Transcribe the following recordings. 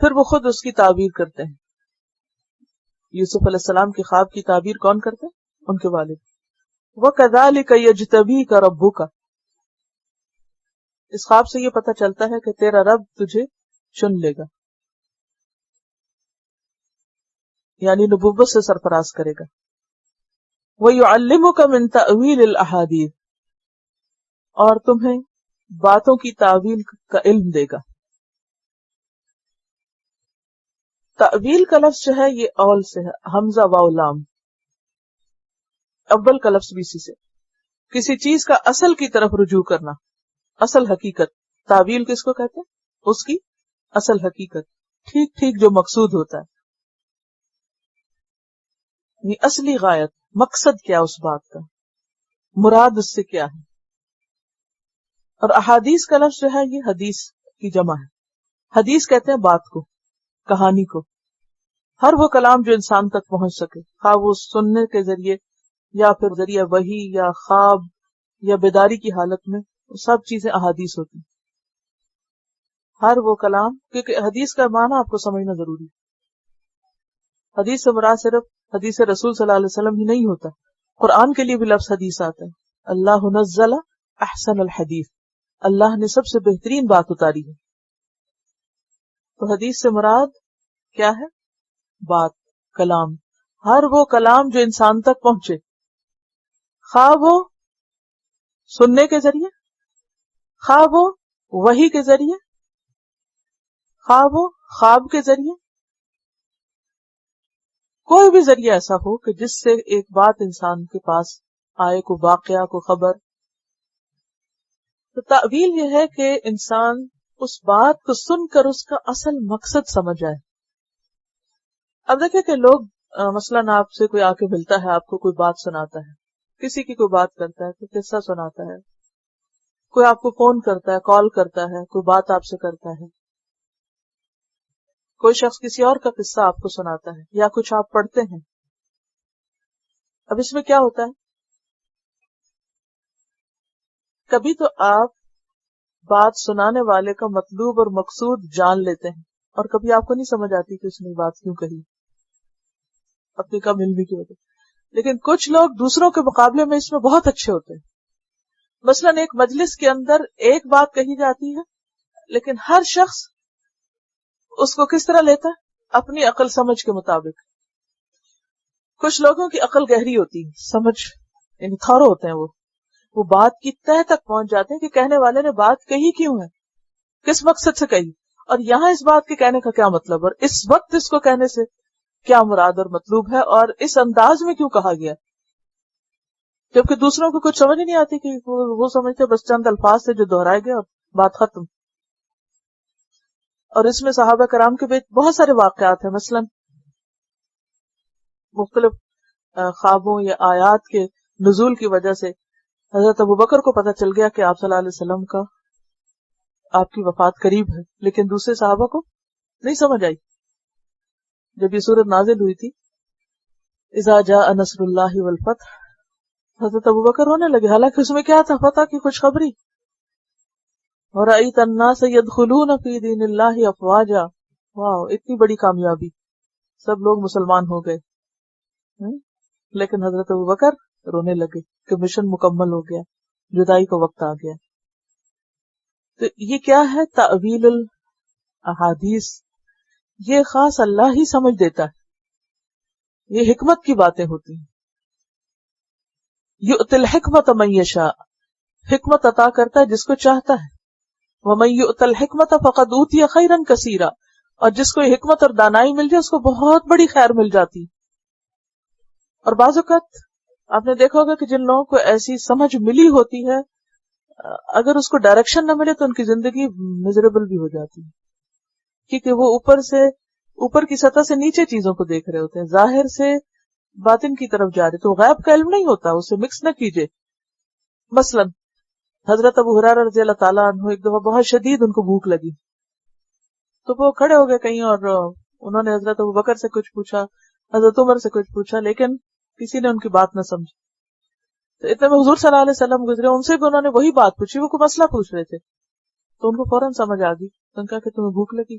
پھر وہ خود اس کی تعبیر کرتے ہیں. یوسف علیہ السلام کے خواب کی تعبیر کون کرتے ہیں؟ ان کے والد. وَكَذَلِكَ يَجْتَبِيكَ رَبُّكَ. اس خواب سے یہ پتہ چلتا ہے کہ تیرا رب تجھے چن لے گا، یعنی نبوت سے سرفراز کرے گا. وَيُعَلِّمُكَ مِن تَأْوِيلِ الْأَحَادِيثِ. اور تمہیں باتوں کی تعویل کا علم دے گا. تعویل کا لفظ جو ہے یہ اول سے ہے، حمزہ واو لام، اول کا لفظ بھی اسی سے. کسی چیز کا اصل کی طرف رجوع کرنا، اصل حقیقت. تعویل کس کو کہتے ہیں؟ اس کی اصل حقیقت، ٹھیک ٹھیک جو مقصود ہوتا ہے، یعنی اصلی غایت، مقصد کیا اس بات کا، مراد اس سے کیا ہے. اور احادیث کا لفظ جو ہے یہ حدیث کی جمع ہے. حدیث کہتے ہیں بات کو، کہانی کو، ہر وہ کلام جو انسان تک پہنچ سکے، خواہ وہ سننے کے ذریعے یا پھر ذریعہ وحی یا خواب یا بیداری کی حالت میں، سب چیزیں احادیث ہوتی ہیں. ہر وہ کلام، کیونکہ حدیث کا معنی آپ کو سمجھنا ضروری ہے. حدیث سے مراد صرف حدیث رسول صلی اللہ علیہ وسلم ہی نہیں ہوتا، قرآن کے لیے بھی لفظ حدیث آتا ہے. اللہ نزل احسن الحدیث، اللہ نے سب سے بہترین بات اتاری ہے. تو حدیث سے مراد کیا ہے؟ بات، کلام، ہر وہ کلام جو انسان تک پہنچے، خواہ وہ سننے کے ذریعے، خواہ وہ وحی کے ذریعے، خواہ وہ خواب کے ذریعے، کوئی بھی ذریعہ ایسا ہو کہ جس سے ایک بات انسان کے پاس آئے، کو واقعہ، کو خبر. تو تعویل یہ ہے کہ انسان اس بات کو سن کر اس کا اصل مقصد سمجھ آئے. اب دیکھیں کہ لوگ مثلاً آپ سے کوئی آ کے ملتا ہے، آپ کو کوئی بات سناتا ہے، کسی کی کوئی بات کرتا ہے، کوئی قصہ سناتا ہے، کوئی آپ کو فون کرتا ہے، کال کرتا ہے، کوئی بات آپ سے کرتا ہے، کوئی شخص کسی اور کا قصہ آپ کو سناتا ہے، یا کچھ آپ پڑھتے ہیں. اب اس میں کیا ہوتا ہے؟ کبھی تو آپ بات سنانے والے کا مطلوب اور مقصود جان لیتے ہیں، اور کبھی آپ کو نہیں سمجھ آتی کہ اس نے بات کیوں کہی، اپنی کم علمی کی وجہ. لیکن کچھ لوگ دوسروں کے مقابلے میں اس میں بہت اچھے ہوتے ہیں. مثلاً ایک مجلس کے اندر ایک بات کہی جاتی ہے، لیکن ہر شخص اس کو کس طرح لیتا ہے؟ اپنی عقل سمجھ کے مطابق. کچھ لوگوں کی عقل گہری ہوتی ہے، سمجھ یعنی تھورو ہوتے ہیں، وہ بات کی تہہ تک پہنچ جاتے ہیں کہ کہنے والے نے بات کہی کیوں ہے، کس مقصد سے کہی، اور یہاں اس بات کے کہنے کا کیا مطلب، اور اس وقت اس کو کہنے سے کیا مراد اور مطلوب ہے، اور اس انداز میں کیوں کہا گیا. جبکہ دوسروں کو کچھ سمجھ نہیں آتی کہ وہ سمجھتے بس چند الفاظ سے جو دہرائے گئے اور بات ختم. اور اس میں صحابہ کرام کے بیچ بہت سارے واقعات ہیں. مثلاً مختلف خوابوں یا آیات کے نزول کی وجہ سے حضرت ابوبکر کو پتہ چل گیا کہ آپ صلی اللہ علیہ وسلم کا آپ کی وفات قریب ہے، لیکن دوسرے صحابہ کو نہیں سمجھ آئی. جب یہ سورت نازل ہوئی تھی، اذا جاء نصر اللہ والفتح، حضرت ابوبکر رونے لگے، حالانکہ اس میں کیا تھا؟ فتح کی خوشخبری. وَرَأَيْتَ النَّاسَ يَدْخُلُونَ فِي دِينِ اللَّهِ أَفْوَاجًا، واو، اتنی بڑی کامیابی، سب لوگ مسلمان ہو گئے. لیکن حضرت ابوبکر رونے لگے کہ مشن مکمل ہو گیا، جدائی کا وقت آ گیا. تو یہ کیا ہے؟ تعویل الاحادیث. یہ خاص اللہ ہی سمجھ دیتا ہے، یہ حکمت کی باتیں ہوتی ہیں. یؤتی الحکمت من یشاء، حکمت عطا کرتا ہے جس کو چاہتا ہے. ومن یؤت الحکمت فقد اوتی خیرا کثیرا، اور جس کو حکمت اور دانائی مل جائے اس کو بہت بڑی خیر مل جاتی. اور بعض اوقات آپ نے دیکھا ہوگا کہ جن لوگوں کو ایسی سمجھ ملی ہوتی ہے، اگر اس کو ڈائریکشن نہ ملے تو ان کی زندگی میزریبل بھی ہو جاتی ہے، کیونکہ وہ اوپر کی سطح سے نیچے چیزوں کو دیکھ رہے ہوتے ہیں، ظاہر سے باطن کی طرف جا رہے. تو غیب کا علم نہیں ہوتا، اسے مکس نہ کیجیے. مثلا حضرت ابو ہریرہ رضی اللہ تعالیٰ عنہ ایک دفعہ بہت شدید ان کو بھوک لگی، تو وہ کھڑے ہو گئے کہیں، اور انہوں نے حضرت ابو بکر سے کچھ پوچھا، حضرت عمر سے کچھ پوچھا، لیکن کسی نے ان کی بات نہ سمجھی. تو اتنے میں حضور صلی اللہ علیہ وسلم گزرے، ان سے بھی انہوں نے وہی بات پوچھی، وہ کوئی مسئلہ پوچھ رہے تھے، تو ان کو فوراً سمجھ آ گئی. تو ان کہا کہ تمہیں بھوک لگی.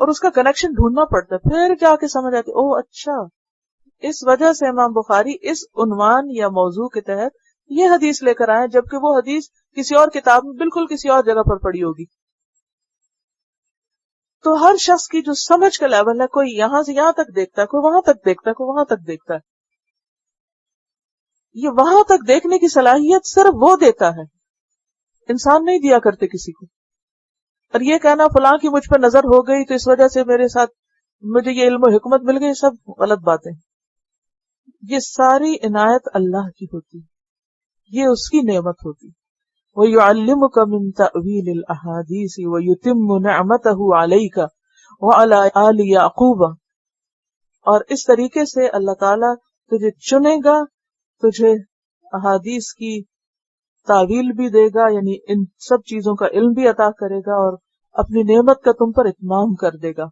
اور اس کا کنیکشن ڈھونڈنا پڑتا ہے، پھر جا کے سمجھ آتی او اچھا اس وجہ سے امام بخاری اس عنوان یا موضوع کے تحت یہ حدیث لے کر آئے، جبکہ وہ حدیث کسی اور کتاب میں بالکل کسی اور جگہ پر پڑی ہوگی۔ تو ہر شخص کی جو سمجھ کا لیول ہے، کوئی یہاں سے یہاں تک دیکھتا ہے، کوئی وہاں تک دیکھتا ہے، کوئی وہاں تک دیکھتا ہے، یہ وہاں تک دیکھنے کی صلاحیت صرف وہ دیتا ہے، انسان نہیں دیا کرتے کسی کو۔ اور یہ کہنا فلاں کی مجھ پر نظر ہو گئی تو اس وجہ سے میرے ساتھ مجھے یہ علم و حکمت مل گئی، سب غلط باتیں۔ یہ ساری عنایت اللہ کی ہوتی، یہ اس کی نعمت ہوتی۔ وَيُعَلِّمُكَ مِن تَأْوِيلِ الْأَحَادِيثِ وَيُتِمُّ نِعْمَتَهُ عَلَيْكَ وَعَلَىٰ آلِ يَعْقُوبَ، اور اس طریقے سے اللہ تعالیٰ تجھے چنے گا، تجھے احادیث کی تعویل بھی دے گا، یعنی ان سب چیزوں کا علم بھی عطا کرے گا، اور اپنی نعمت کا تم پر اتمام کر دے گا۔